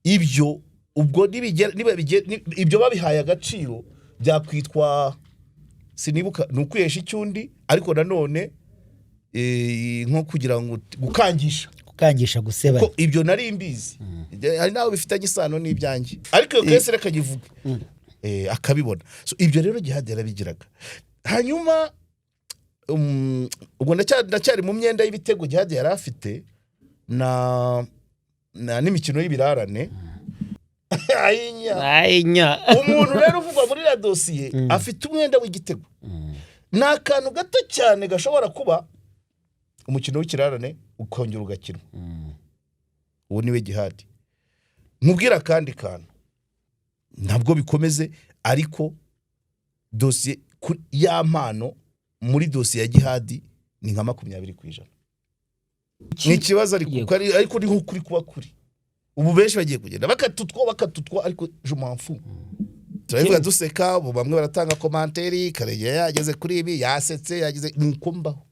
ibyo ubwo ibyo babihaye agaciro byakwitwa sinibuka nukwesha icyundi ariko nanone nko kugira ngo gukangisha guseba ko ibyo nari imbizi hari nawe bifitanye isano n'ibyanjye ariko iyo kese reka givuge akabibona so ibyo rero Jihad yarabigiraga hanyuma ubwo ndacyari mu myenda y'ibitego Jihad yari afite na n'imikino y'ibirarane ayinya umuntu rero uvugwa muri la dosiye afite umwenda w'igitego na kantu gato cyane gashobora kuba umukino w'ikirarane ukongera ugakina uwo niwe Jihad nkubwira kandi kantu ntabwo bikomeze ariko dosiye y'ampano muri dosiye ya Jihad ni nka 20%. Ni kibazo ariko ni nk'ukuri kuba kuri ubu benshi bagiye kugenda bakatutwa ariko je m'en fous turavuga duseka bamwe baratanga commentaire Karegeya yageze kuri ibi yasetse yageze nukombaho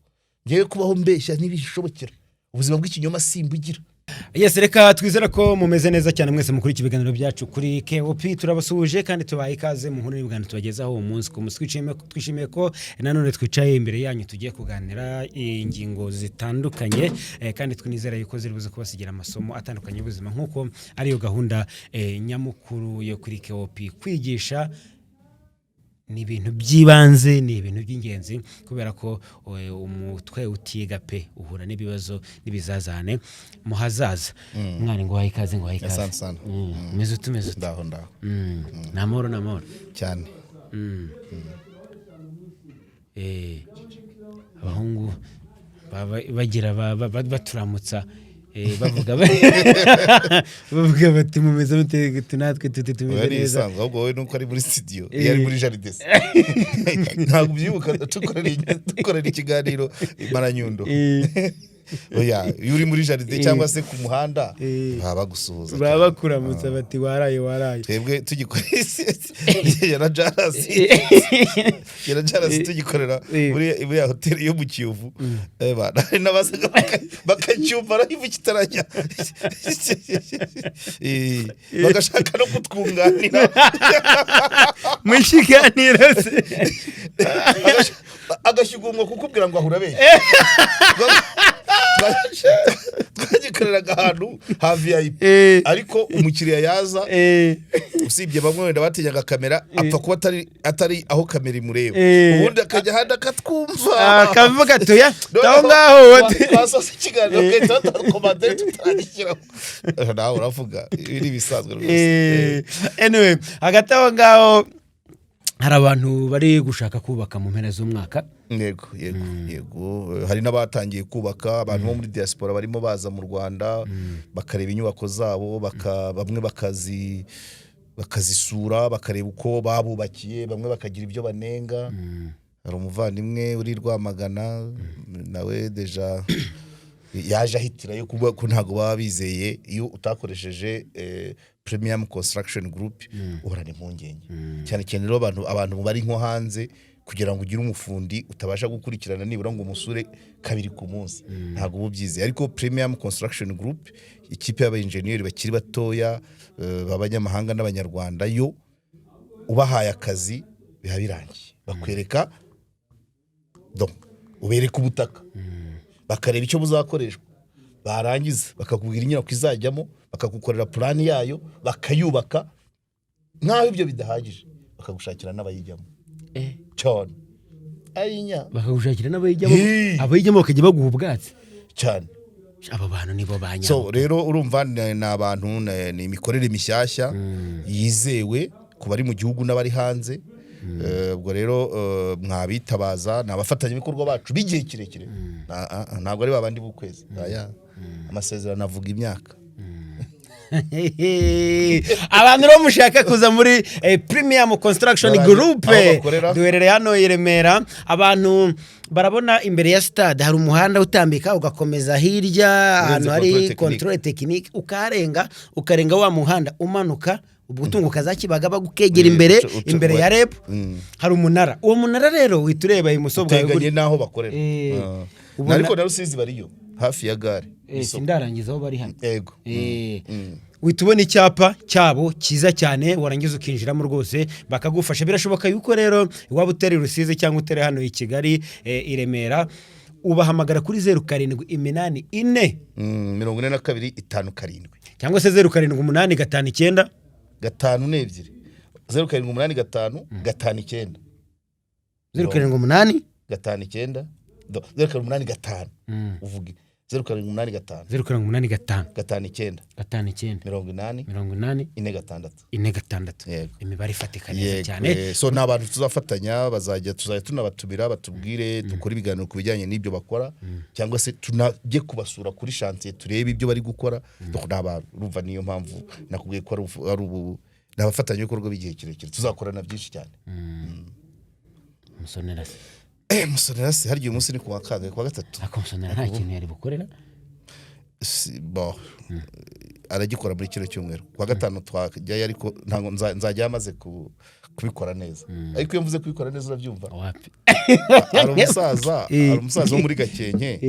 ngiye kubaho mbeshya n'ibishobokera ubuzima bw'ikinyoma simbugira. Yes, reka twizera ko mumeze neza cyane mwese mukuri kibiganiro byacu kuri KOP turabasuhuje kandi tubaye ikaze mu nkuru y'ibigano tubagezaho umunsi ku munsi twishimiye ko nanone twicaye imbere yanyu tugiye kuganira ingingo zitandukanye kandi twinizera yuko ziribuze kubasigira amasomo atandukanye y'ubuzima nkuko ariyo gahunda nyamukuru yo kuri KOP kwigisha ni ibintu byibanze ni ibintu by'ingenzi kubera ko umutwe utiga pe uhura n'ibibazo n'ibizazane muhazaza mwana ngo wayikaze meze utumeze ndaho namoro cyane abahungu bagira baturamutsa bavuga bati mumeze mute tunatwe tumeze neza ahubwo wowe nuko ari muri studio yari muri jardin ntabwo byibuka tukorera ikiganiro Maranyundo oya yuri muri jardin cyangwa se ku muhanda baba gusuhuza baba kuramutsa bati waraye twebwe tugikorera yarajarasi tugikorera muri ya hotel yo mu Kiyovu n'abasaga bakacyumva arahivu kitaranya bagashaka no kutwunganira mushikanira se agashigumwa kukubwira ngo ahura be twagikoreraga ahantu ha VIP ariko umukiriya yaza usibye bamwe wenda batinyaga kamera apfa kuba atari aho kamera imureba ubundi akajya handa katwumva akavuga tuya taho ngaho twasose ikiganiro kete tutakomande tutandikira nawe uravuga ibiri bisanzwe rwose anyway hagati aho ngaho hari abantu bari gushaka kubaka mu mpera z'umwaka yego hari n'abatangiye kubaka abantu bo muri diaspora barimo baza mu Rwanda bakareba inyubako zabo bamwe bakazisura bakareba uko babubakiye bamwe bakagira ibyo banenga hari umuvandimwe uri Rwamagana nawe deja yaje ahitira yo kuba ko ntago baba bizeye iyo utakoresheje Premium Construction Group uhorana impungenge cyane cyane rero abantu bari nko hanze kugira ngo ugire umufundi utabasha gukurikirana nibura ngo umusure kabiri ku munsi ntago ubyize ariko Premium Construction Group ikipe y'abaengineer bakiri batoya babanyamahanga n'abanyarwanda yo ubahaye akazi biha birangiye bakwereka ubereka ubutaka bakareba icyo buzakoreshwa barangiza bakakubwira inyubako izajyamo bakagukorera plan yayo bakayubaka nkaho ibyo bidahagije bakagushakira n'abayijyamo cyane ayinya bakagushakira n'abayijyamo abayijyamo bakajya baguha ubwatsi cyane aba bantu nibo banya so rero urumva n'abantu ni imikorere mishyashya yizewe ku bari mu gihugu n'abari hanze ubwo rero mwabitabaza nabafatanya bikorwa bacu bigiye kirekire ntabwo ari babandi bukwezi amasezerano avuga imyaka abantu ro mushaka kuza muri Premium Construction Group duherereye hano i Remera abantu barabona imbere ya stade hari umuhanda utambika ugakomeza hirya ahantu hari control technique ukarenga wa muhanda umanuka ubutungu kazakibaga bagukegera imbere ya rep hari umunara uwo munara rero witureba imusobwa teganye naho bakorera ariko na Rusizi bariyo hafi ya gare sindarangiza aho bari hano yego uhita ubona icyapa cyabo cyiza cyane warangiza ukinjiramo rwose bakagufasha. Birashoboka yuko rero waba utari Rusizi cyangwa utari hano i Kigali i Remera, ubahamagara kuri 0784 42 57 cyangwa se 0785 5 n'ebyiri 0785 59 0785 59 0785 uvuge 0785 0785 59 imibare ifatika neza cyane. So n'abantu tuzafatanya bazajya tunabatumira batubwire dukora ibiganiro ku bijyanye n'ibyo bakora cyangwa se tunajye kubasura kuri chantier turebe ibyo bari gukora. Urumva niyo mpamvu nakubwiye ko ari ubu n'abafatanya ibikorwa by'igihe kirekire tuzakorana byinshi cyane. Musonera se hari umunsi ni kuwa kangahe? Kuwa gatatu. Musonera nta kintu yari bukorera aragikora muri kino cyumweru. Kuwa gatanu twajyayo ariko ntango nzajya amaze kubikora neza. Ariko iyo mvuze kubikora neza urabyumva wapi? Ari umusaza wo muri Gakenke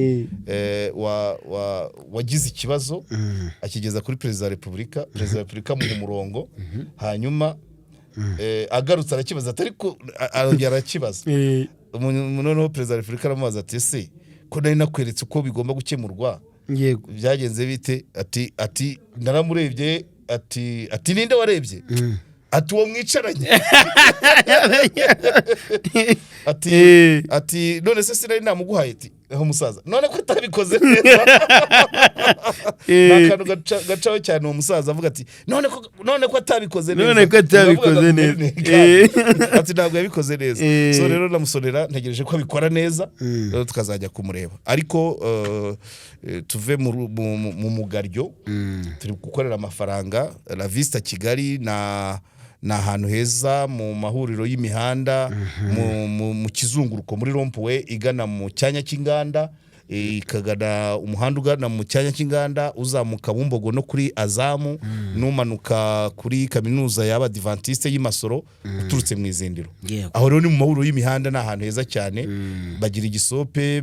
wagize ikibazo akigeza kuri Perezida wa Repubulika mu murongo, hanyuma agarutse arakibaza ariko arongera arakibaza. Noneho Perezida wa Repubulika aramubaza ati ese ko nari nakweretse uko bigomba gukemurwa yego byagenze bite? ati naramurebye ati ninde warebye? Ati uwo mwicaranye. ati none se sinari namuguhaye? Ati aho musaza none ko atabikoze neza. Nakantu gacaho cyane uwo musaza avuga ati none ko atabikoze neza. Ati ntabwo yabikoze neza. So rero namusonera ntegereje ko abikora neza rero tukazajya kumureba. Ariko tuve mu mugaryo turi gukorera amafaranga. La Vista Kigali na ahantu heza mu mahuriro y'imihanda mu kizunguruko muri rompuwe igana mu cyanya cy'inganda ikagana umuhanda ugana mu cyanya cy'inganda uzamuka Bumbogo no kuri Azamu numanuka kuri kaminuza y'Abadiventiste y'Imasoro uturutse mu izindiro. Aho rero ni mu mahuriro y'imihanda na ahantu heza cyane. Bagira igisope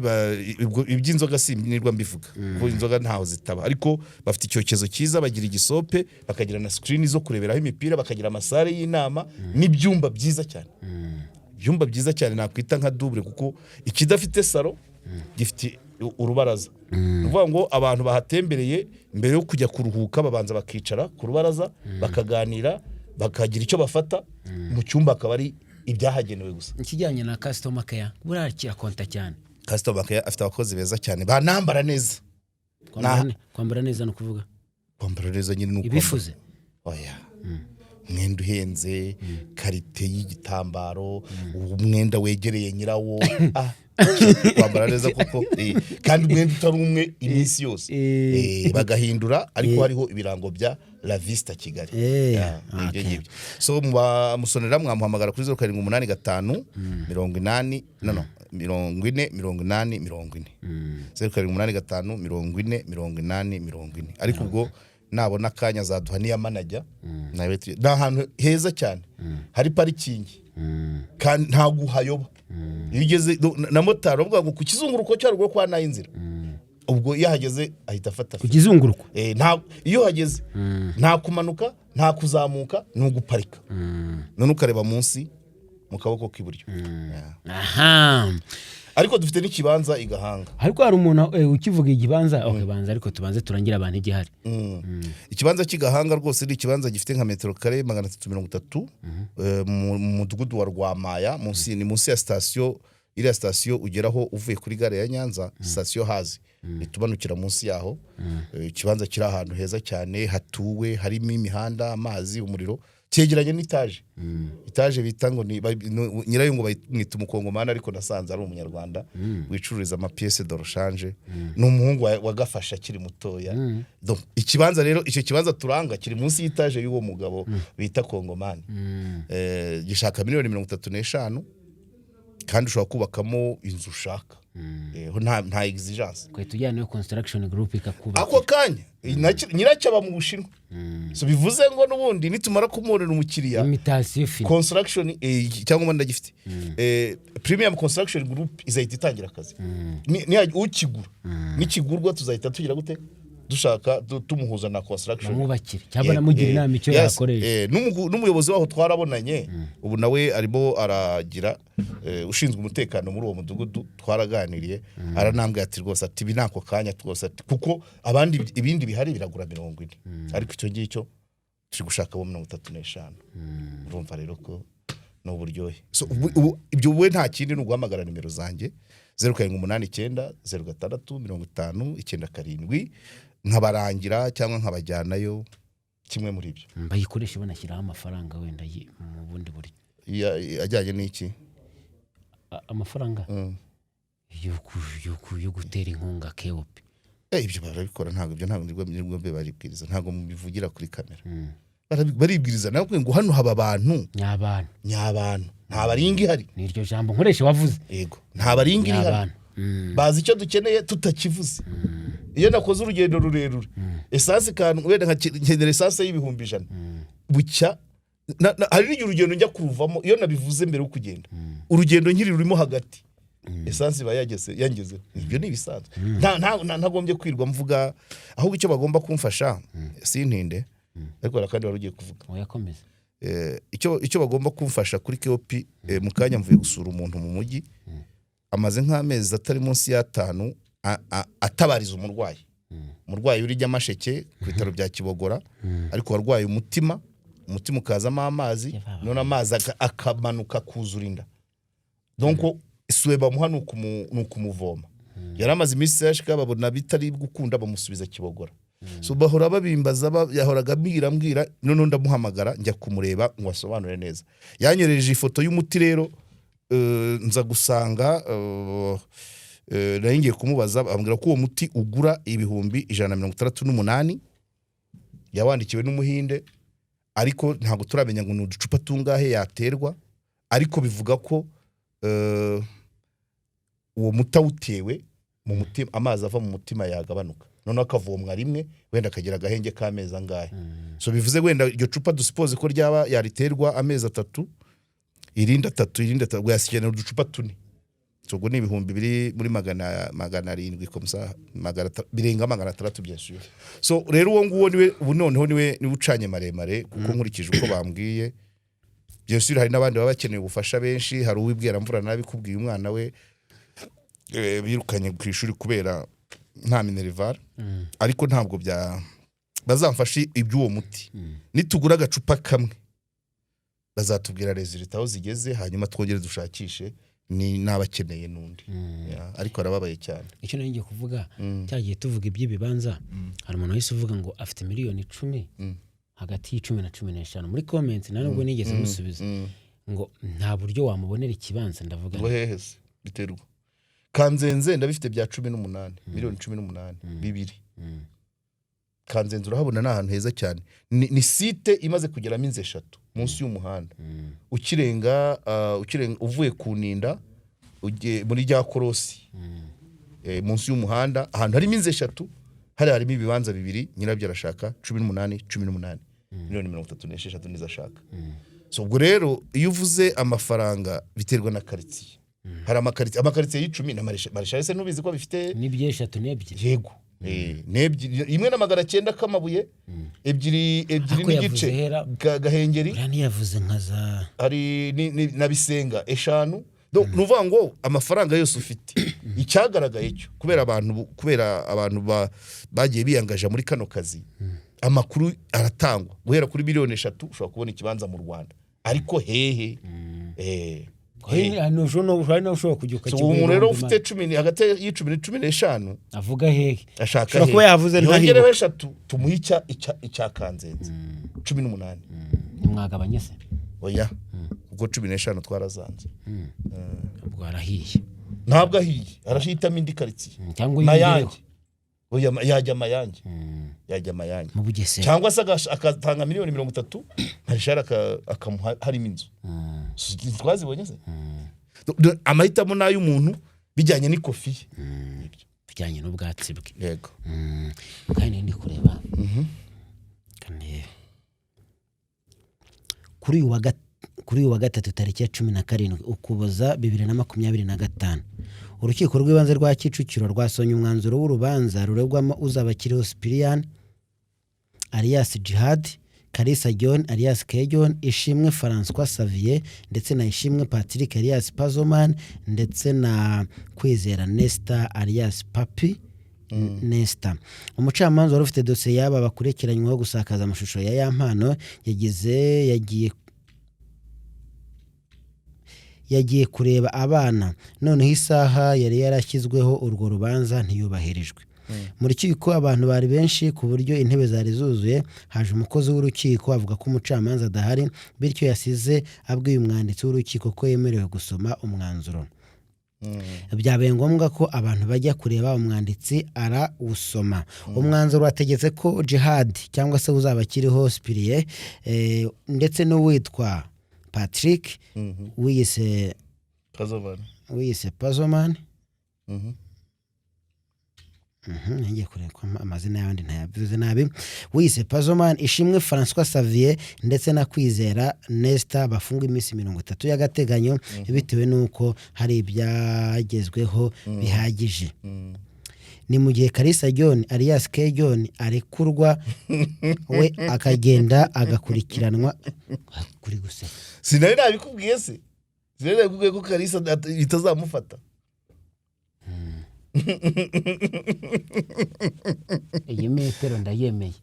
iby'inzoga sinirwa mbivuga ko inzoga ntaho zitaba, ariko bafite icyokezo cyiza, bagira igisope, bakagira na screen zo kureberaho imipira, bakagira amasare y'inama n'ibyumba byiza cyane. Byumba byiza cyane nakwita nka double kuko ikidafite salo gifite urubaraza. Uvuga ngo abantu bahatembereye mbere yo kujya kuruhuka babanza bakicara ku rubaraza bakaganira bakagira icyo bafata mu cyumba akaba ari ibyahagenewe gusa. Ikijyanye na customer care burakira konta cyane. Customer care afite abakozi beza cyane banambara neza. Kwambara neza no kuvuga kwambara neza nyine nuko ibifuze oya mwenda uhenze karite y'igitambaro umwenda wegereye nyirawo kwambara neza kuko kandi mwenda utari umwe iminsi yose bagahindura ariko hariho ibirango bya La Vista Kigali. So musonera mwamuhamagara kuri 0785 40 40 0785 ariko ubwo nabona akanya zaduha niya manager nawe ahantu heza cyane hari parikingi kandi nta guhayoba. Iyo ugeze na motari uvuga ngo ku kizunguruko cyarugwa kwa nayo inzira ubwo yahageze ahita afata ku kizunguruko nta iyo hageze nta kumanuka nta kuzamuka no guparika none ukareba munsi mu kaboko k'iburyo. Aha ariko dufite n'ikibanza igahanga. Ariko hari umuntu ukivuga igibanza banza ariko tubanze turangira abantu igihari. Ikibanza cy'igahanga rwose ni ikibanza gifite nka metero kare 330 mu mudugudu wa Rwamaya munsi ya station. Iriya station ugeraho uvuye kuri gare ya Nyanza station hazi itubanukira munsi yaho. Ikibanza kiri ahantu heza cyane hatuwe harimo imihanda amazi umuriro cyegeranye n'itaje. Itaje bita ngo nyirayo ngo bamwita umukongomani ariko nasanze ari umunyarwanda wicururiza ama pièces de rechange n'umuhungu wagafasha kiri mutoya. Donc ikibanza rero icyo kibanza turanga kiri munsi y'itaje y'uwo mugabo bita kongomani. Gishaka $35 kandi ushobora kubakamo inzu ushaka. Nta exigence. Kwe tujyane construction group ikakubaka. Ako kanya nyiracyaba mu Bushinwa. So bivuze ngo nubundi nitumara kumurira umukiriya imitation construction cyangwa ndagifite premium construction group izahita itangira akazi. Ni ukigura nikigurwa tuzahita tugira gute dushaka tumuhuza na construction bamwubakire cyangwa namugira inama icyo yakoresha. N'umuyobozi waho twarabonanye ubu nawe arimo aragira ushinzwe umutekano muri uwo mudugudu twaraganiriye aranambwiye ati rwose ati ibi nako kanya twose ati kuko abandi ibindi bihari biragura 40 ariko icyo ngicyo turi gushaka bo 35 urumva rero ko no buryohe. So ibyo we nta kindi n'uguhamagara nimero zanjye 0789 06 50 nkabarangira cyangwa nkabajyanayo kimwe muri ibyo bayikoresha banashyiraho amafaranga wenda mu bundi buryo ajyanye n'iki amafaranga yo gutera inkunga KOP. Ibyo barabikora ntabwo nibwo baribwiriza ntabwo mubivugira kuri kamera baribwiriza nawe ngo hano haba abantu nyabantu nta baringi hari niryo jambo nkoresha wavuze. Yego nta baringi hari bazi icyo dukeneye tutakivuze. Iyo nakoze urugendo rurerure esanse kantu wenda nkenera esanse y'ibihumbi 100 bucya hari n'igihe urugendo njya kuruvamo iyo nabivuze mbere yo kugenda urugendo nkiri rurimo hagati esanse yangeze. Ibyo ni ibisanzwe ntagombye kwirwa mvuga ahubwo icyo bagomba kumfasha sintinde ariko kandi barugiye kuvuga oyakomeza icyo bagomba kumfasha kuri KOP mu kanya mvuye gusura umuntu mu mujyi amaze nk'amezi atari munsi ya5 atabariza umurwayi uri Nyamasheke ku bitaro bya Kibogora ariko warwaye umutima ukazamo amazi none amazi akamanuka kuzurinda donc isuwe bamuha nukumuvoma yaramaze iminsi yashika babona bitari gukunda bamusubiza Kibogora. So bahora babimbaza yahoraga mbwira none ndamuhamagara njya kumureba ngo asobanure neza yanyereje ifoto y'umuti rero nza gusanga naringiye kumubaza ambwira ko uwo muti ugura ibihumbi 168 yawandikiwe n'umuhinde ariko ntago turamenya ngo n'uducupa tungahe yaterwa ariko bivuga ko uwo mutawutewe mu mutima amazi ava mu mutima yagabanuka none akavomwa rimwe wenda akagira agahenge k'amezi angahe. So bivuze wenda iryo cupa dusuppose ko ryaba yariterwa amezi 3 irindi 3 yasikena uducupa 4 so ngo ni ibihumbi biri muri 700 komsa birenga 300 byinshi. So rero uwo nguwo niwe ubu noneho niwe ucanye maremare kuko nkurikije uko bambwiye byinshi hari n'abandi baba bakeneye ubufasha benshi hari uwibwira mvura nabikubwiye umwana we birukanye ku ishuri kubera nta minerval ariko ntabwo bazamfasha iby'uwo muti nitugura agacupa kamwe bazatubwira resultat aho zigeze hanyuma twongere dushakishe ni nabakeneye nundi ariko arababaye cyane. Icyo ngiye kuvuga cyagiye tuvuga iby'ibibanza hari umuntu wese uvuga ngo afite miliyoni 10 hagati y'10 na 15 muri comments nubwo nigeze musubiza ngo nta buryo wamubonera ikibanza ndavuga ngo heheze biterwa Kanzenze ndabifite bya 18 miliyoni 18 bibiri Kanzenze urahabona n'ahantu heza cyane ni site imaze kugeramo inze 3 munsi y'umuhanda ukirenga uvuye kuninda uje muri rya korosi munsi y'umuhanda ahantu harimo inze 3 harimo ibibanza bibiri nyirabyo arashaka 18 miliyoni 36 nizashaka. So ubwo rero iyo uvuze amafaranga biterwa na quartier hari amakaritsiye y'10 na Marshal se nubizi ko bifite n'ibyeshatu n'ebyiri yego n'ebyiri imwe na 900 kamabuye ebyiri n'igice gahengeri yani yavuze nkaza hari na bisenga 5 nuvuga ngo amafaranga yose ufite icyagaragaye cyo kubera abantu bagiye biyangaje muri kano kazi amakuru aratangwa guhera kuri miliyoni 3 ushobora kubona ikibanza mu Rwanda ariko hehe hano jono ushobora kujuka cyane umuntu rero ufite 10 hagati y'10 15 avuga hehe ashaka ko yavuze ntahiro 3 tumuhica icyakanzenze 18 nimwagabanye se oya ubwo 15 twarazanze ubwo arahiye ntabwo ahiye arashitamo indi quartier cyangwa mayange oya yajya mayange mu Bugesera cyangwa se akatanga miliyoni 30 harishara akamuha harimo inzu twazibonye se amahitamo nayo umuntu bijyanye n'ikofi bijyanye n'ubwatsi bwe yego kandi ndi kureba kane kuri uyu wa gatatu tariki ya 17 Ukuboza 2025 urukiko rw'ibanze rwa Kicukiro rwasonye umwanzuro w'urubanza ruregwamo uzaba akiriho Cyprien alias Jihad, Kalisa John alias Kejon, Ishimwe François Xavier ndetse na Ishimwe Patrick alias Pazoman ndetse na Kwizera Nesta alias Papi Nesta. Umucamanza wari ufite dosiye yaba bakurikiranyweho gusakaza amashusho ya yampano yagiye kureba abana, noneho isaha yari yarashyizweho urwo rubanza ntiyubahirijwe. Mu rukiko abantu bari benshi ku buryo intebe zari zuzuye. Haje umukozi w'urukiko avuga ko umucamanza adahari, bityo yasize abwiye umwanditsi w'urukiko ko yemerewe gusoma umwanzuro. Byabaye ngombwa ko abantu bajya kureba umwanditsi arawusoma. Umwanzuro wategetse ko Jihad cyangwa se uzaba akiriho Cyprien ndetse n'uwitwa Patrick wiyise Pazoman ngiye kureba amazina y'abandi ntayavuze nabi. Wiyise Pazoman, Ishimwe François Xavier ndetse na Kwizera Nesta bafungwa iminsi 30 y'agateganyo bitewe nuko hari ibyagezweho bihagije. Ni mu gihe Kalisa John alias Kejon arekurwa we akagenda agakurikiranwa kuri gusa. Sinari nabikubwiye se. Sinari nabikubwiye ko Kalisa itazamufata. Iyi metero ndayemeye.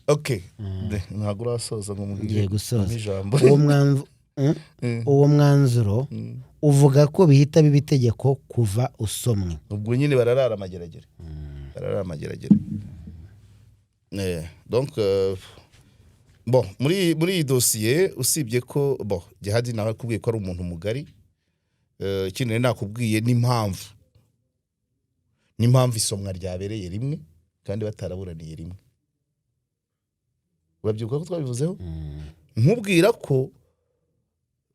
Okay. Ntabwo urasoza ngo mugiye gusoza. Uwo mwanzuro uvuga ko bihita bibitegeko kuva usomwe. Ubwo nyine bararara amageragere. Bararara amageragere. Donc bon muri dossier usibye ko Jihad nawe kubwiye ko ari umuntu mugari. Ikindi nakubwiye n'impamvu isomwa ryabereye rimwe kandi bataraburaniye rimwe. Urabyuka ko twabivuzeho? Nkubwira ko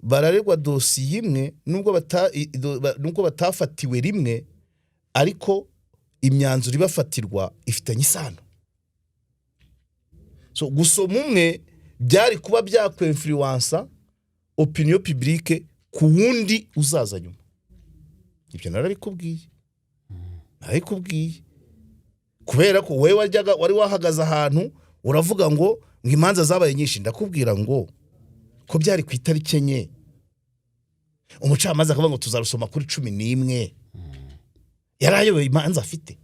bararegwa dosiye imwe nubwo batafatiwe rimwe, ariko imyanzuro ibafatirwa ifitanye isano. So gusoma umwe byari kuba byakwinfluensa opinion publique ku wundi uzaza nyuma. Ibyo narabikubwiye. Kubera ko wewe wari wahagaze ahantu uravuga ngo imanza zabaye nyinshi, ndakubwira ngo ko byari ku itariki enye umucamanza akavuga ngo tuzarusoma kuri 11 yarayoboye imanza afite.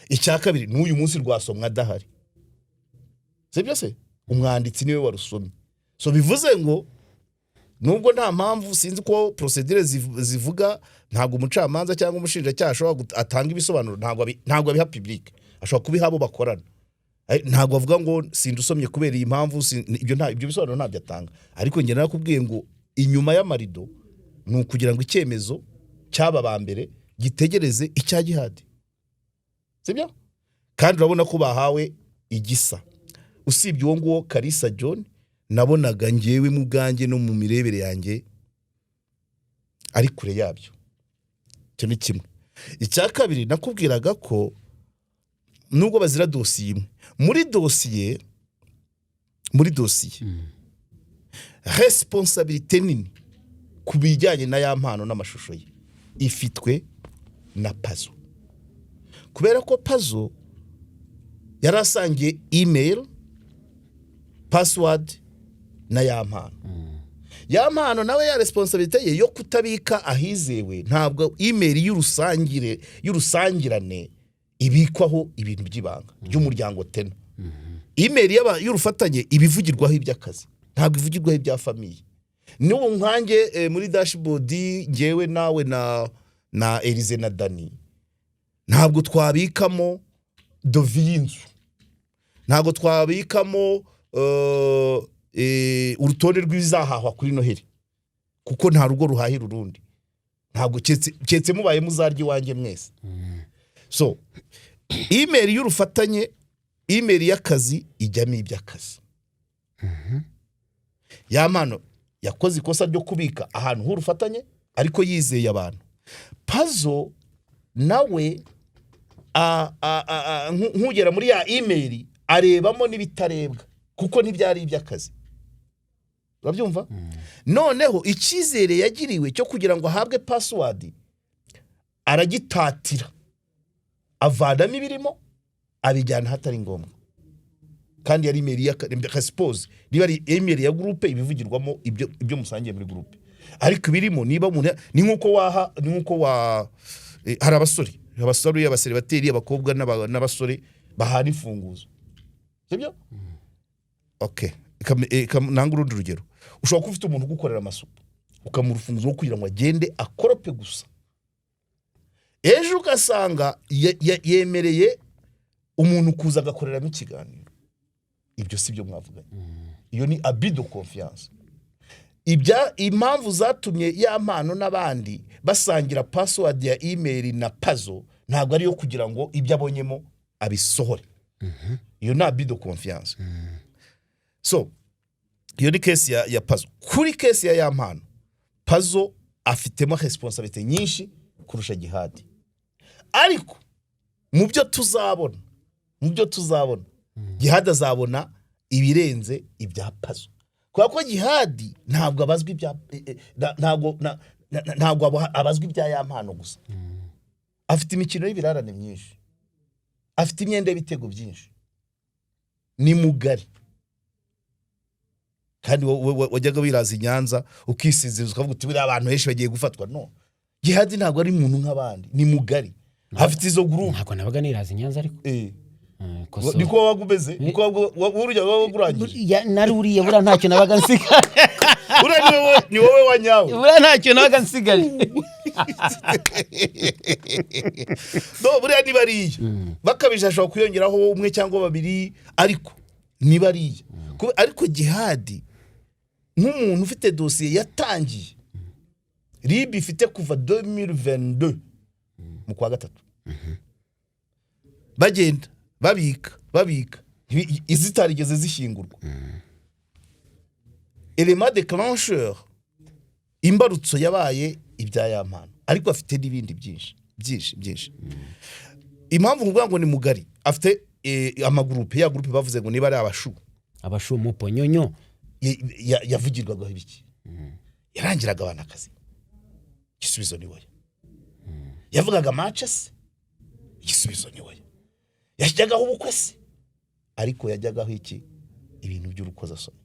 Icya kabiri n'uyu munsi rwasomwa adahari. Sibyo se umwanditsi niwe warusomye. So bivuze ngo nubwo nta mpamvu sinzi ko procedure zivuga, ntabwo umucamanza cyangwa umushinjacyaha ashobora atanga ibisobanuro, ntabwo abiha public, ashobora kubiha abo bakorana. Ntabwo avuga ngo sindusomye kubera iyi mpamvu, ibyo bisobanuro ntabyo atanga. Ariko nge narakubwiye ngo inyuma y'amarido ni ukugira ngo icyemezo cyaba bambere gitegereze icya Jihad. Sibyo? Kandi urabona ko bahawe igisa. Usibye uwo nguwo Kalisa John nabonaga ngewe mu bwanjye no mu mirebere yanjye ari kure yabyo. Cyo ni kimwe. Icya kabiri nakubwiraga ko nubwo bazira dosiye imwe, muri dosiye responsabilité nini kubijyanye na yampano n'amashusho ye ifitwe na Pazo. Kubera ko Pazo yarasangiye email, password na yampano. Yampano nawe ya responsabilité ye yo kutabika ahizewe, ntabwo email y'urusangirane ibikwaho ibintu by'ibanga by'umuryango tena. Email y'urufatanye ibivugirwaho iby'akazi, ntabwo ivugirwaho ibya famille. N'ubu nkange muri dashboard ngewe nawe na Elize na Dani ntabwo twabikamo dovi y'inzu, ntabwo twabikamo urutonde rw'izahahwa kuri Noheli, kuko nta rugo ruhahira urundi. Ntabwo cyetse mubaye muzarya iwanjye mwese. So email y'urufatanye, email y'akazi ijyamo iby'akazi. Yampano yakoze ikosa ryo kubika ahantu h'urufatanye ariko yizeye abantu. Pazo nawe nkugera muri ya email arebamo n'ibitarebwa kuko ntibyari iby'akazi. Urabyumva? Noneho icyizere yagiriwe cyo kugira ngo ahabwe password aragitatira avanamo ibirimo abijyana hatari ngombwa kandi yari email ya suppose niba ari email ya groupe ibivugirwamo ibyo musangiye muri groupe ariko birimo niba ni nkuko hari abasore y'abaseribateri abakobwa n'abasore bahana imfunguzo sibyo okay nanga urundi rugero ushobora kuba ufite umuntu ugukorera amasuku ukamurufunguzo kugira ngo agende akorope gusa ejo ugasanga yemereye umuntu kuza agakoreramo ikiganiro ibyo si byo mwavuganye iyo ni abus de confiance impamvu zatumye ya mpano n'abandi basangira password ya email na puzzle ntabwo ari yo kugira ngo ibyo abonyemo abisohore iyo ni abus de confiance so iyo ni case ya puzzle kuri case ya mpano puzzle afitemo responsibility nyinshi kurusha Jihad ariko mu byo tuzabona Jihad azabona ibirenze ibya puzzle kwa ko Jihad ntabwo abazwi ibya ntabwo abazwi ibya ya mpano gusa afite imikino y'ibirarane myinshi afite imyenda y'ibitego byinshi ni mugari kandi wajyaga wiraza Nyanza ukisinziriza ukavuga uti biri abantu henshi bagiye gufatwa no Jihad ntabwo ari umuntu nk'abandi ni mugari afite izo group ntabwo nabaga niraza Nyanza ariko niko wagumeze niko urujya wagurangiye naruriye bura ntacyo nabaga nsigaye ni wowe wanyawe bura ntacyo nabaga nsigaye no buriya ni bariye bakabije ashobora kuyongeraho umwe cyangwa babiri ariko ni bariye ariko Jihad nk'umuntu ufite dosiye yatangiye RIB ifite kuva 2022 mu kwa gatatu bagenda babika izitarigeze zishingurwa element déclencheur imbarutso yabaye ibya yampano ariko afite n'ibindi byinshi impamvu nguvuga ngo ni mugari afite amagroupe ya groupe bavuze ngo niba ari abashu mu ponyonyo yavugirwaga ibiki yarangiraga abana akazi igisubizo ni wowe yavugaga matches igisubizo ni wowe yajyagaho ubukwe se ariko yajyagaho iki ibintu by'urukozasoni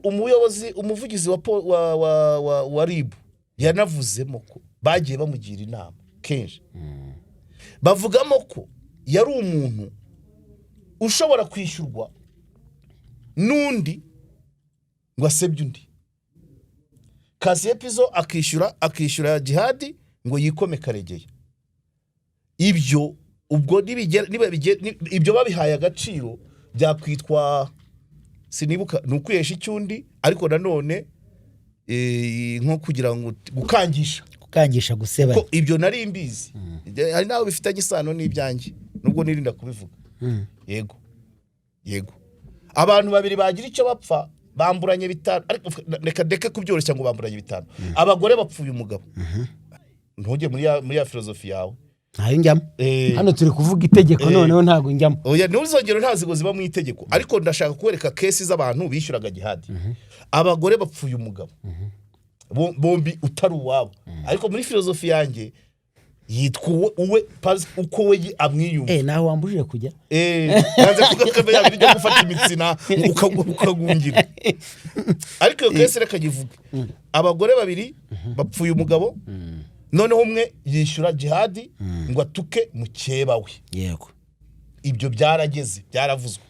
umuyobozi umuvugizi wa RIB yanavuzemo ko bagiye bamugira inama kenshi bavugamo ko yari umuntu ushobora kwishyurwa n'undi ngo asebye undi Kasiye Pizo akishyura Jihad ngo yikome Karegeya ibyo ubwo ibyo babihaye agaciro byakwitwa sinibuka nukwihesha icyundi ariko nanone nko kugira ngo gukangisha guseba ko ibyo nari imbizi hari nawe bifitanye isano n'ibyanjye nubwo nirinda kubivuga yego abantu babiri bagira icyo bapfa bamburanye bitanu ariko reka kubyoroshya ngo bamburanye bitanu abagore bapfuye umugabo ntujye muri ya filozofi yawe ntayo njyamo hano turi kuvuga itegeko noneho ntago njyamo oya n'uzongero ntazigo ziba mu itegeko ariko ndashaka kwereka cases z'abantu bishyuraga Jihad abagore bapfuye umugabo bombi utari uwabo ariko muri filozofi yanjye yitwa uwe uko we amwiyumva naho wambujije kujya yanze kugakaba yabiri byo gufata imitsina ukagungira ariko iyo case reka givuga abagore babiri bapfuye umugabo noneho umwe yishyura Jihad ngo atuke mukeba we yego ibyo byarageze byaravuzwe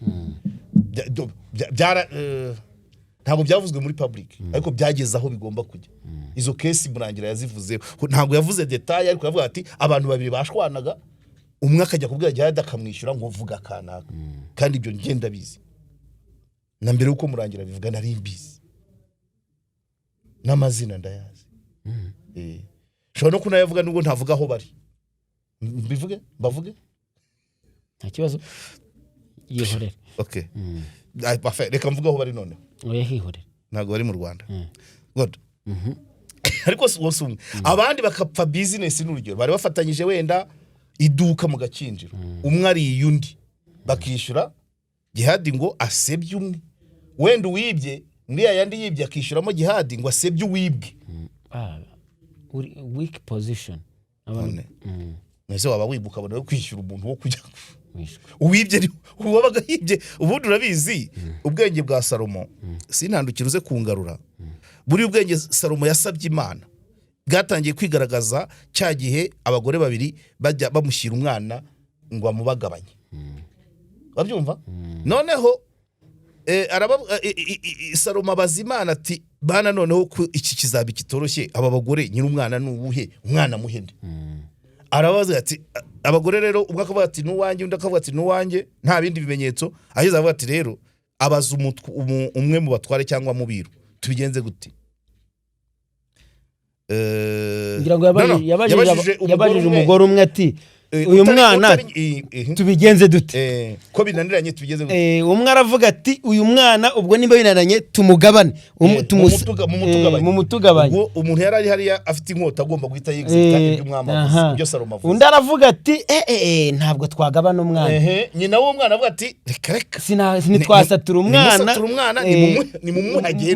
ntabwo byavuzwe muri public ariko byageze aho bigomba kujya izo case murangira yazivuze ntabwo yavuze detail ariko yavuga ati abantu babiri bashwanaga umwe akajya kubwira Jihad akamwishyura ngo vuga kanaka kandi ibyo ngenda bizi na mbere uko murangira bivuga nari mbizi n'amazina ndayazi shobora no kunayavuga nubwo ntavuga aho bari bavuge nta kibazo yihorere okay reka mvuga aho bari none oya hihorere ntago bari mu Rwanda god ariko wose abandi bakapfa business n'urugero bari bafatanyije wenda iduka mu gakinjiro umwe ari yundi bakishyura Jihad ngo asebye umwe wenda uwibye muri yandi yibye akishyuramo Jihad ngo asebye uwibwe weak position none nese waba wibuka abona kwishyura umuntu wo kujya uwibye wabaga yibye ubundi urabizi ubwenge bwa Salomo sintandukira uze kungarura buri ubwenge Salomo yasabye Imana bwatangiye kwigaragaza cya gihe abagore babiri bajya bamushyira umwana ngo amubagabanye babyumva noneho Salomo abaza Imana ati bana noneho iki kizabi kitoroshye aba bagore nyiri umwana n'ubuhe umwana muhende arabaza ati abagore rero ubwo akavuga ati n'uwanjye undi akavuga ati n'uwanjye nta bindi bimenyetso aheza avuga ati rero abaza umwe mu batware cyangwa mu biru tubigenze gute ngira ngo yabajije umugore umwe ati uyu mwana tubigenze dute ko binaniranye tubigenze gute umwe aravuga ati uyu mwana ubwo nimba binaniranye tumugabane mu mutugabanye umuntu yari hariya afite inkota agomba guhita yigizita iby'umwamavuzi ibyo Salomo avuze undi aravuga ati ntabwo twagabana umwana nyina w'umwana avuga ati reka sinitwasatura umwana ni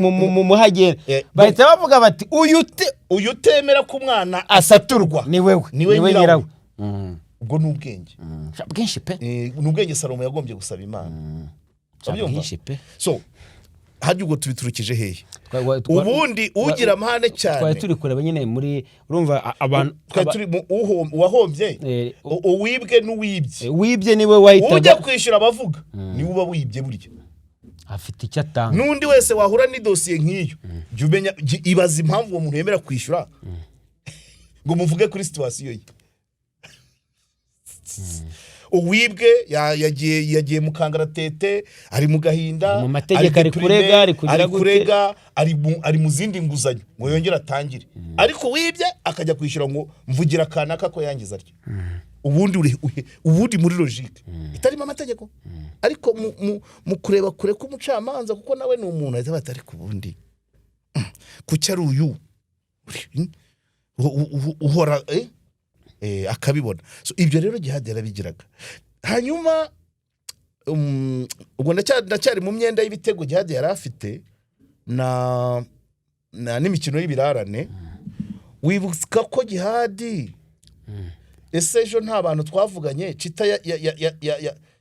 mumuhagere bahita bavuga bati uyu utemera ko umwana asaturwa ni wewe nyirawe ubwo n'ubwenge bwinshi pe n'ubwenge Salomo yagombye gusaba Imana bwinshi pe so hajye ubwo tubiturukije hehe ubundi ugira amahane cyane twari turi kureba nyine muri urumva abantu twari turi uwahombye uwibwe n'uwibye wibye niwe wahitaga ujya kwishyura abavuga niwe uba wibye burya afite icyo atanga n'undi wese wahura n'idosiye nk'iyo jya umenya ibaza impamvu uwo muntu yemera kwishyura ngo muvuge kuri situwasiyo ye uwibwe yagiye mu kangaratete ari mu gahinda mu mategeko ari kurega ari mu zindi nguzanyo ngo yongere atangire ariko wibye akajya kwishyura ngo mvugira kanaka ko yangiza atyo ubundi muri logique itarimo amategeko ariko mu kureba kure k'umucamanza kuko nawe ni umuntu ahita batari kubundi kucyari uyu uhora akabibona so ibyo rero Jihad yarabigiraga hanyuma ubwo ndacyari mu myenda y'ibitego Jihad yari afite na n'imikino y'ibirarane wibuka ko Jihad ese ejo nta bantu twavuganye cita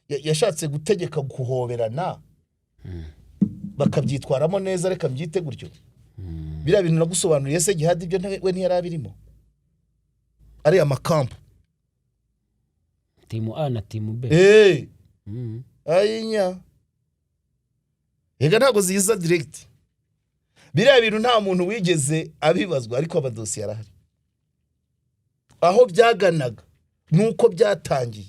yashatse gutegeka guhoberana bakabyitwaramo neza reka mbyite gutyo biriya bintu nagusobanuriye se Jihad ibyo we ntiyarabirimo ari amakampu timu A na timu B ayinya ega ntago ziza direct biriya bintu nta muntu wigeze abibazwa ariko abadosiye arahari aho byaganaga nuko byatangiye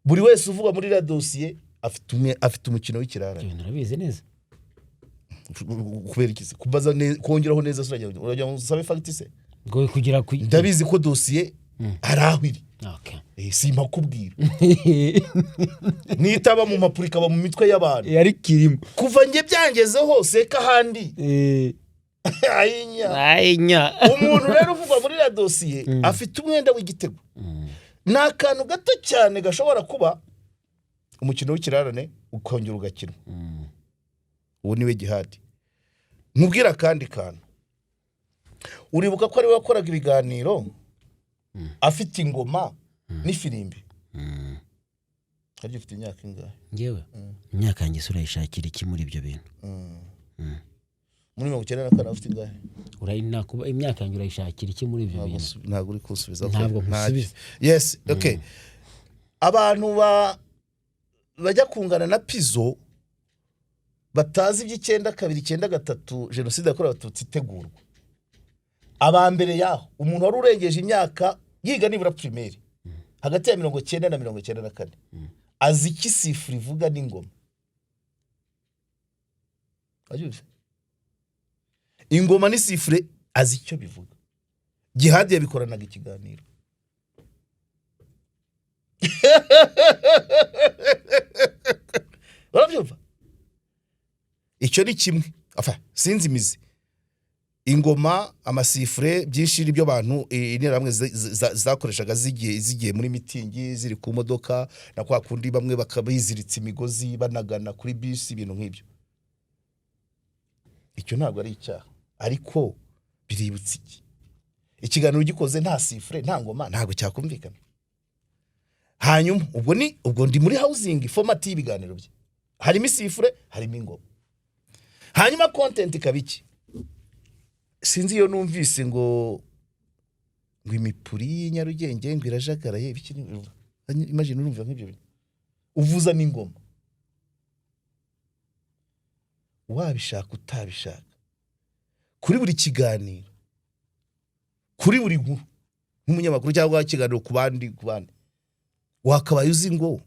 buri wese uvuga muri la dosiye afite umukino w'ikirara narabize neza kubera iki kubaza kongeraho neza urajya usabe fact se ngo kugira ndabizi ko dosiye arahwiri simpa kubwira nitaba mu mapuri kaba mu mitwe y'abantu yari kirimo kuva nge byangezeho seka handi ayinya umuntu rero uvuga muri la dosiye afite umwenda w'igitego nta kantu gato cyane gashobora kuba umukino w'ikirarane ukongera ugakina uwo niwe Jihad nkubwira kandi kantu uribuka ko ari we wakoraga ibiganiro afite ingoma n'ifirimbi hari ufite imyaka ingahe ngewe imyaka yanjye urayishakira iki muri ibyo bintu muri 94 afite ingahe urayinakuba imyaka yanjye urayishakira iki muri ibyo bintu ntabwo uri kusubiza ntabwo nkusubiza yes okay abantu bajya kungana na Pizzo batazi iby'Icyenda kabiri Icyenda gatatu jenoside yakorewe Abatutsi itegurwa abambere yaho umuntu wari urengeje imyaka yiga nibura primaire hagati ya 90 na 94 azi iki sifuri ivuga n'ingoma ajuze ingoma ni sifure azi icyo bivuga Jihad yabikoranaga ikiganiro urabyumva icyo ni kimwe sinzi imizi ingoma amasifure byinshi n'ibyo bantu interahamwe zakoreshaga zigiye muri mitingi ziri ku modoka na kwa kundi bamwe bakabiziritse imigozi banagana kuri bisi ibintu nk'ibyo icyo ntabwo ari icyaha ariko biributse iki ikiganiro gikoze nta sifure nta ngoma ntago cyakumvikana. Hanyuma ubwo ndi muri housing format y'ibiganiro bye, harimo isifure harimo ingoma. Hanyuma content kabiki sinzi iyo numvise ngo imipuri Nyarugenge ngo irajagaraye ibiki, imagine urumva nk'ibyo bintu uvuza n'ingoma, wabishaka utabishaka, kuri buri kiganiro, kuri buri nkuru nk'umunyamakuru cyangwa ikiganiro ku bandi wakabaye uzi ngo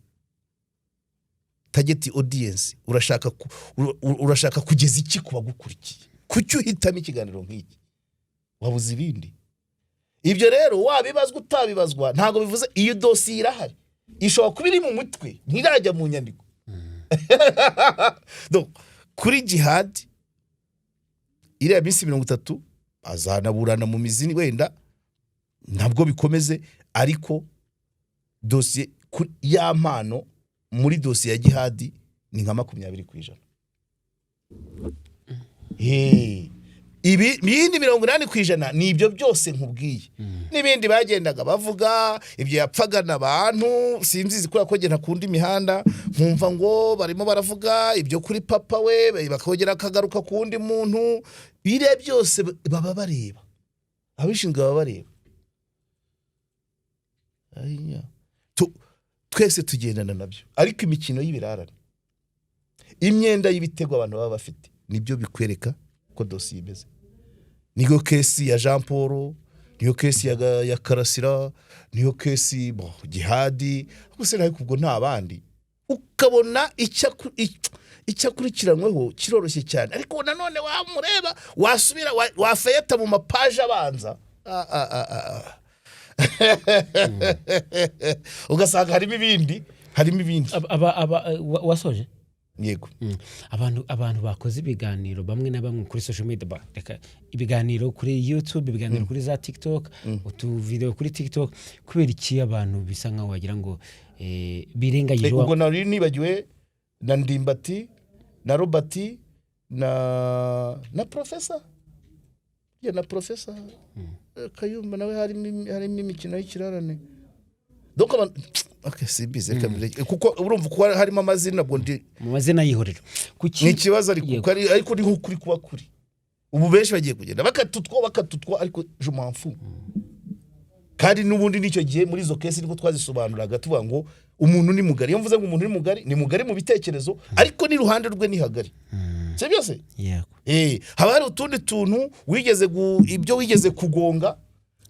target audience urashaka kugeza iki kubagukurikiye, kucyo uhitamo ikiganiro nk'iki, wabuze ibindi. Ibyo rero wabibazwa utabibazwa ntago bivuze iyo dossier irahari, ishobora kuba iri mu mutwe ntirajya mu nyandiko. Donc kuri Jihad iriya minsi 30 azanaburana mu mizini wenda ntabwo bikomeze, ariko dossier ya mpano muri dossier ya Jihad ni nka 20%. Ibi bindi 80% ni ibyo byose nkubwiye. Nibindi bagendaga bavuga ibyo yapfaga nabantu simzizi kuri ko gena kundi imihanda, nkumva ngo barimo baravuga ibyo kuri papa we bakogera kagaruka kundi muntu, bire byose baba bareba, abishinzwe baba bareba. Ayinya twese tugendana nabyo, ariko imikino y'ibirarane, imyenda y'ibitego abantu baba bafite nibyo bikwereka ko dossier imeze. Niyo kesi ya Jean Paul, niyo kesi ya Karasira, niyo kesi Jihad, gusa nayo kubwo nta bandi ukabona icyakurikiranweho kiroroshye cyane, ariko nanone wamureba wasubira wafayeta mu mapaje abanza ugasanga harimo ibindi wasoje. Yego. Abantu bakoze ibiganiro bamwe na bamwe kuri social media, ibiganiro kuri YouTube, ibiganiro kuri za TikTok, utu video kuri TikTok, kubera iki abantu bisa nkaho wagira ngo birengagije. Ubwo nari nibagiwe na Ndimbati na Robert na professor Kayumba nawe harimo imikino y'ikirarane. Donc sibize kamire kuko urumva ko harimo amazina bwo ndi mu mazina y'ihorero kuki ni kibazo, ariko ni nk'ukuri kuba kuri ubu benshi bagiye kugenda bakatutwa ariko je m'en fous. Kandi n'ubundi nicyo gihe muri zo kesi niko twazisobanuraga tuvuga ngo umuntu ni mugari, iyo mvuze ngo umuntu ni mugari mu bitekerezo, ariko ni ruhande rwe ni hagari. Se byose haba hari utundi tuntu ibyo wigeze kugonga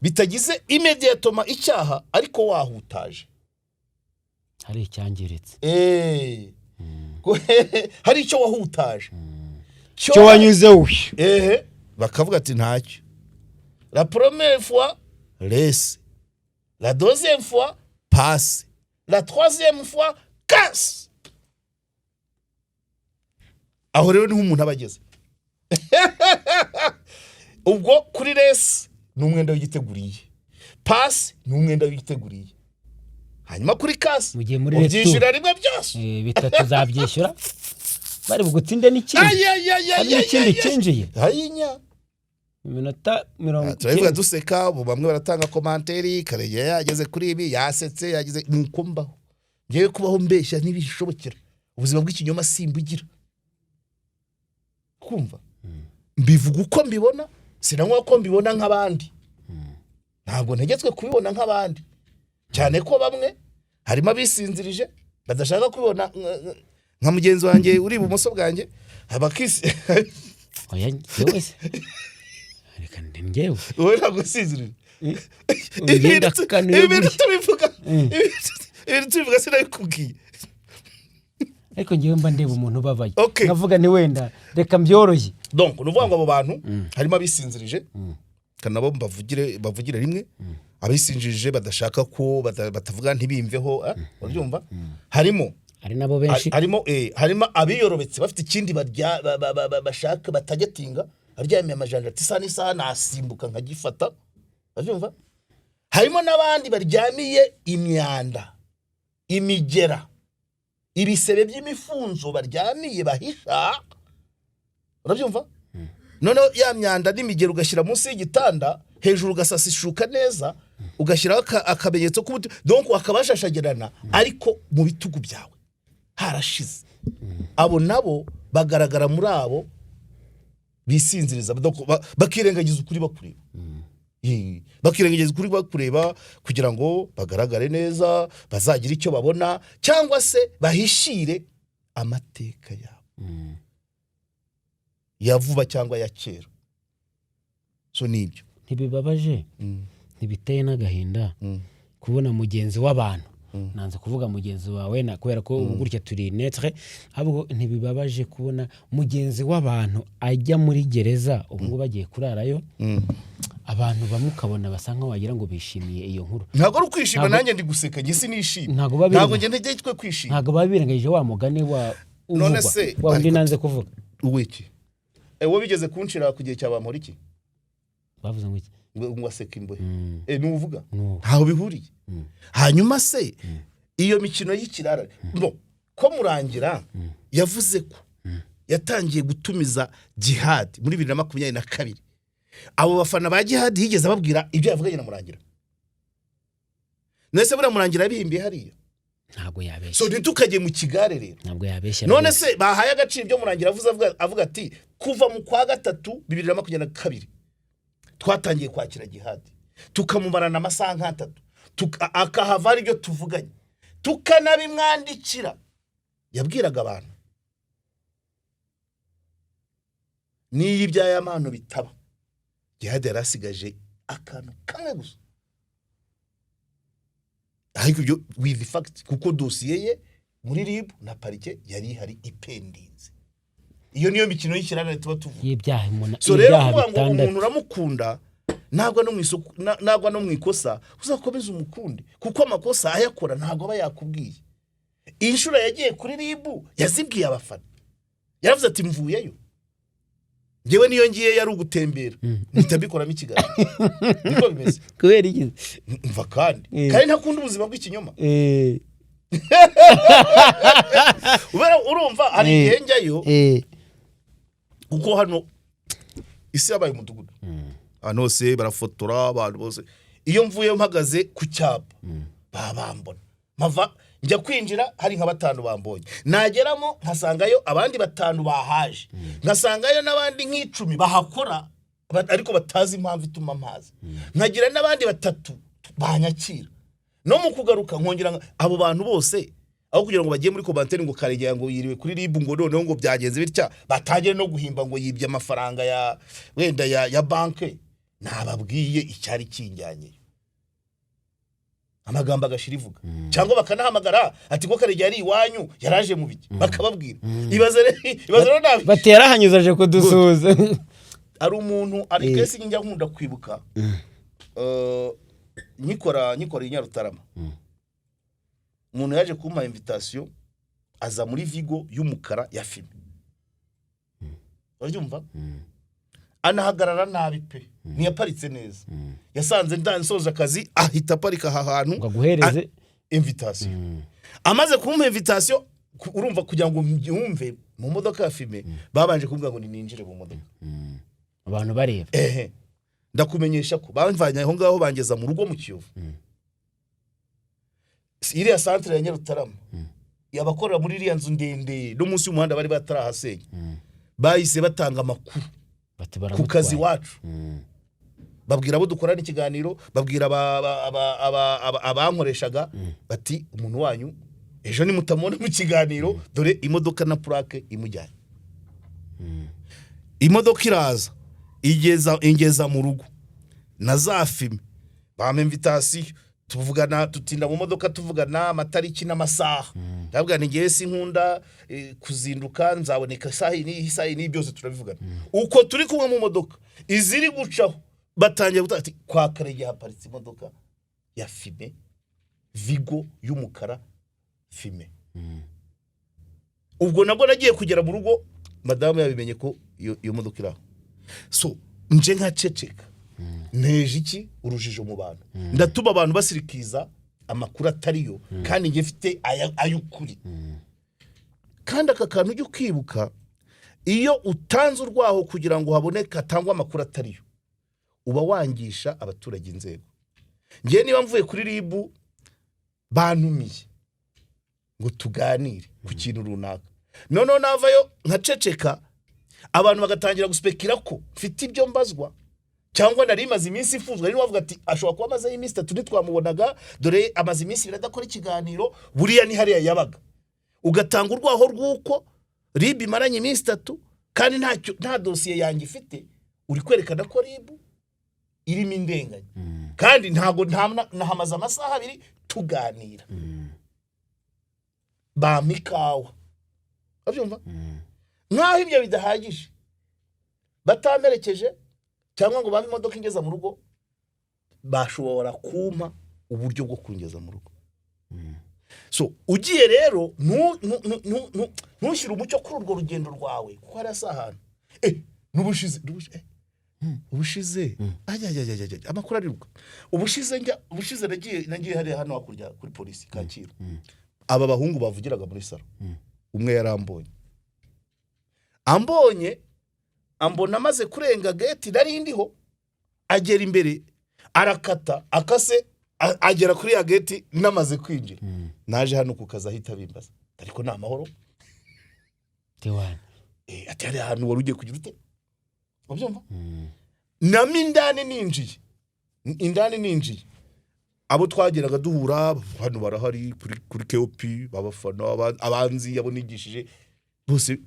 bitagize immediatoma icyaha, ariko wahutaje, hari icyangiritse, hari icyo wahutaje, cyo wanyuze bakavuga ati ntacyo. La première fois laisse, la deuxième fois passe, la troisième fois casse. Aho rero ni umuntu abageze. Ubwo kuri laisse n'umwenda w'igiteguriye, pass n'umwenda w'igiteguriye, hanyuma kuri casse ubyishyura rimwe byose bitatu zabyishyura bari bugutsinde n'ikindi kinjiye hayinya iminota 90. Turavuga duseka, bamwe baratanga commentary, Karegeya yageze kuri ibi yasetse, yageze nuko mbaho ngiye kubaho mbeshya n'ibishobokera, ubuzima bw'ikinyoma simbugira kumva. Mbivuga uko mbibona, sinanywa uko mbibona nk'abandi, ntabwo ntegetswe kubibona nk'abandi, cyane ko bamwe harimo abisinzirije badashaka kubibona nka mugenzi wanjye uri ibumoso bwanjye abakisi. Oya wese reka ndengewe wowe ntabwo usinzirije ibintu tubivuga sinabikubwiye, ariko ngiye mba ndeba umuntu babaye ngavuga ni wenda reka mbyoroye. Donc nuvuga ngo abo bantu harimo abisinzirije kanabo bavugire rimwe, abisinjirije badashaka ko batavuga ntibimveho, urabyumva. Hari nabo benshi, harimo abiyorobetse bafite ikindi bashaka batagetinga, aryamye amajanja ati isa nasimbuka nkagifata, urabyumva. Harimo nabandi baryamiye imyanda, imigera, ibisebe by'imifunzo baryamiye bahisha, urabyumva. none ya myanda n'imigero ugashyira munsi y'igitanda hejuru ugasasa ishuka neza ugashyiraho akamenyetso k'ubuti donc akabashashagirana ariko mu bitugu byawe harashize. Abo nabo bagaragara muri abo bisinziriza bakirengagiza ukuri bakureba. Bakirengagiza ukuri bakureba kugira ngo bagaragare neza, bazagira icyo babona cyangwa se bahishire amateka yabo ya vuba cyangwa ya kera. So nibyo ntibibabaje, ntibiteye n'agahinda kubona mugenzi w'abantu, nanze kuvuga mugenzi wawe na kubera ko ubu gutya turi netre, ahubwo ntibibabaje kubona mugenzi w'abantu ajya muri gereza ubwo bagiye kurarayo, abantu bamukabona basanga wagira ngo bishimiye iyo nkuru. Ntago ari kwishima, nanjye ndi guseka ngi sinishima, ntago nge ntegetswe kwishima, ntago babirengagije wa mugani wa none se wa undi nanze kuvuga uwiki wo bigeze kunshira ku gihe cy'abamora iki bavuze ngo iki ngo aseka imbohe nuvuga ntaho bihuriye. Hanyuma se iyo mikino y'ikirara no ko murangira yavuze ko yatangiye gutumiza Jihad muri 2022. Abo bafana ba Jihad higeze babwira ibyo yavuganye na murangira, nese bura murangira bihimbiye hariya ntago yabeshya. So ntitukajye mu kigare rero, ntago yabeshya. None se bahaye agaciro ibyo murangira avuga ati kuva mu kwa gatatu 2022 twatangiye kwakira Jihad tukamumarana amasaha nk'atatu akahava ari byo tuvuganye tukanabimwandikira. Yabwiraga abantu niyi Ibya amano bitaba Jihad yarasigaje akantu kamwe gusa, ariko byo with the fact kuko dosiye ye muri RIB na parike yari hari ipendinze. Iyo niyo mikino y'ikirana tuba tuvuga y'ibyaha imuna. So rero kuvuga ngo umuntu uramukunda ntabwo no mwisoko ntabwo no mwikosa uzakomeza umukundi kuko amakosa ayakora ntabwo aba yakubwiye. Inshuro yagiye kuri RIB yazibwiye abafana, yaravuze ati mvuyeyo ngewe niyo ngiye yari ugutembera nitabikoramo ikiganiro. Niko bimeze kubera iki mva kandi ntakunda ubuzima bw'ikinyoma. Urumva ari yenjayo kuko hano isi yabaye umudugudu, hano se barafotora abantu bose. Iyo mvuye mpagaze ku cyapa babambona mava njya kwinjira hari nka 5 bambonye, nageramo nkasangayo abandi 5 bahaje, nkasangayo nabandi nk'icumi bahakora ariko batazi impamvu ituma mpaza, nkagira nabandi 3 banyakira. No mu kugaruka nkongera abo bantu bose aho kugira ngo bagiye muri commentaire ngo Karegeya ngo yiriwe kuri RIB ngo noneho ngo byagenze bitya batagere no guhimba ngo yibye amafaranga ya wenda ya banke, nababwiye icyari kinjyanye amagamba agashirivuga cyangwa bakanahamagara ati ko Karegeya ari iwanyu yaraje mu biki bakababwira. Ibaze rero nabi batera hanyuzaje kudusuza. Ari umuntu ari kesi njya nkunda kwibuka nyikora inyarutarama, umuntu yaje kumpa invitation aza muri Vigo y'umukara ya film. Urabyumva anahagarara nabi pe ntiyaparitse neza, yasanze ndansoje akazi ahita parika ahantu ngaguhereze invitation. Amaze kumpa invitation urumva kugira ngo mbyumve mu modoka ya filme babanje kumbwira ngo ninjire mu modoka abantu bareba. Ndakumenyesha ko bamvanye aho ngaho bangeza mu rugo mu Kiyovu. Iriya centre ya Nyarutarama yabakorera muri iriya nzu ndende no munsi y'umuhanda bari batarahasenya, bahise batanga amakuru ku kazi wacu. Babwira abo dukorana ikiganiro, babwira abankoreshaga bati umuntu wanyu ejo ni mutamone mu kiganiro dore imodoka na plaque imujyanye. Imodoka iraza ingeza mu rugo na za filme bampa invitation tuvugana tutinda mu modoka tuvugana amatariki n'amasaha. Ndabwa ni ngiye sinkunda kuzinduka nzaboneka isaha ni byose turabivugana. Uko turi kumwe mu modoka iziri gucaho batangiye gutati kwa Karegeya haparitse imodoka ya filme Vigo y'umukara filme. Ubwo nabwo nagiye kugera mu rugo madamu yabimenye ko iyo modoka iraho. So nje nka ceceka neje iki urujijo mu bantu, ndatuma abantu basirikiza amakuru atariyo kandi nge mfite ayukuri. Kandi aka kantu ujye kwibuka iyo utanze urwaho kugira ngo haboneke hatangwe amakuru atariyo uba wangisha abaturage inzego. Ngiye niba mvuye kuri ribu bantumiye ngo tuganire ku kintu runaka, noneho navayo nkaceceka abantu bagatangira guspekira ko mfite ibyo mbazwa cyangwa nari maze iminsi ifuzwa, ari wavuga ati ashobora kuba amaze iminsi 3 ntitwamubonaga dore amaze iminsi biradakora ikiganiro, buriya ni hariya yabaga, ugatanga urwaho rw'uko RIB imaranye iminsi 3 kandi nta dosiye yanjye ifite, uri kwerekana ko RIB irimo indenganya kandi ntago nahamaze amasaha 2 tuganira bamikawa. Abyumva nkaho ibyo bidahagije batamerekeje cyangwa ngo bame imodoka ingeza mu rugo, bashobora kuma uburyo bwo kungeza mu rugo. So ugiye rero ntushyire umucyo kuri urwo rugendo rwawe kuko hari asahantu n'ubushize amakuru ariruka. ubushize nagiye hari hano hakurya kuri polisi Kacyiru, aba bahungu bavugiraga muri saro, umwe yarambonye ambona maze kurenga gate nari ndiho, agera imbere arakata akase agera kuri ya gate namaze kwinjira. Naje hano kukaza ahita bimbaza ariko nta mahoro tewana ati hari ahantu wari ugiye kugira ute. Ubyumva nami indani ninjiye abo twageraga duhura hano barahari kuri KOP babafana abanzi yabo nigishije bose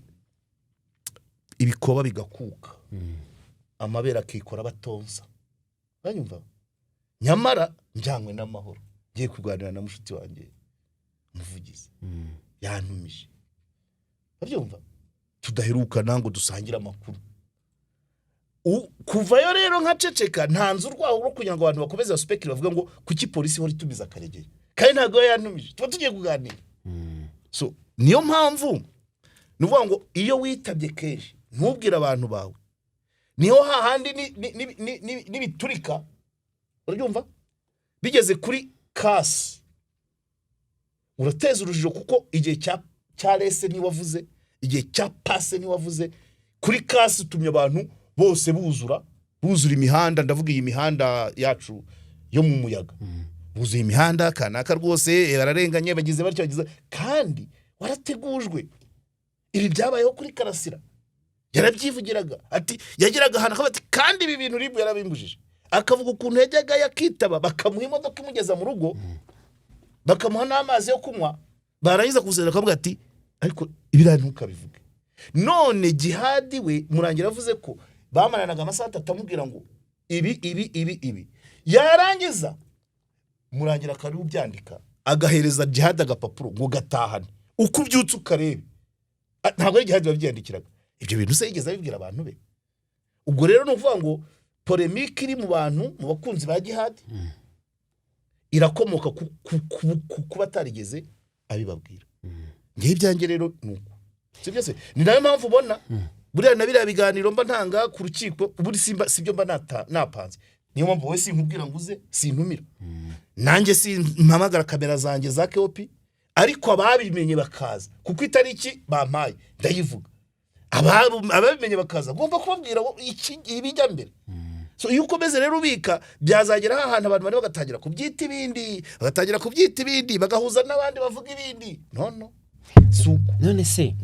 ibikoba bigakuka amabera akikora batonsa. Banyumva nyamara njyanywe n'amahoro ngiye kurwanira na mushuti wanjye umuvugizi yantumije. Babyumva tudaheruka nango dusangira amakuru kuvayo rero nkaceceka ntanze urwaho rwo kugira ngo abantu bakomeze baspekire bavuga ngo kuki polisi hori tumiza Karegeya kandi ntago yantumije tuba tugiye kuganira. So niyo mpamvu nuvuga ngo iyo witabye kenshi ntubwira abantu bawe, niho hahandi nibiturika urabyumva bigeze kuri kasi urateza urujijo kuko igihe cya rese ni wavuze, igihe cya passe ni wavuze, kuri kasi tumye abantu bose buzura imihanda. Ndavuga iyi mihanda yacu yo mu muyaga buzuye imihanda kanaka rwose bararenganye bagize batyo bagize kandi warategujwe. Ibi byabayeho kuri Karasira yarabyivugiraga ati yagiraga hana kabati kandi ibi bintu RIB yarabimbujije, akavuga ukuntu yajyaga yakitaba bakamuha imodoka imugeza mu rugo bakamuha n'amazi yo kunywa, barangiza kuzera akavuga ati ariko ibira ntukabivuge. None Jihad we murangira avuze ko bamaranaga amasaha 3 amubwira ngo ibi yarangiza murangira kari ubyandika agahereza Jihad agapapuro ngo gatahane uko byutse ukarebe. Ntabwo Jihad babyandikiraga ibyo bintu se yigeze abibwira abantu be. Ubwo rero nuvuga ngo polemique iri mu bantu mu bakunzi ba Jihad irakomoka ku batarigeze abibabwira. Ngiye byange rero nuko sibyo se ni nayo mpamvu ubona buriya nabira biganiro mba ntanga ku rukiko buri sibyo mba napanze. Niyo mpamvu wese nkubwira nguze sintumira nanjye simpamagara kamera zanjye za KOP, ariko ababimenye bakaza kuko itariki bampaye ndayivuga, ababimenye bakaza ngomba kubabwira iki ibijya mbere. So iyo ukomeze rero ubika byazagera ahantu abantu bari bagatangira kubyita ibindi bagahuza n'abandi bavuga ibindi. No suko none se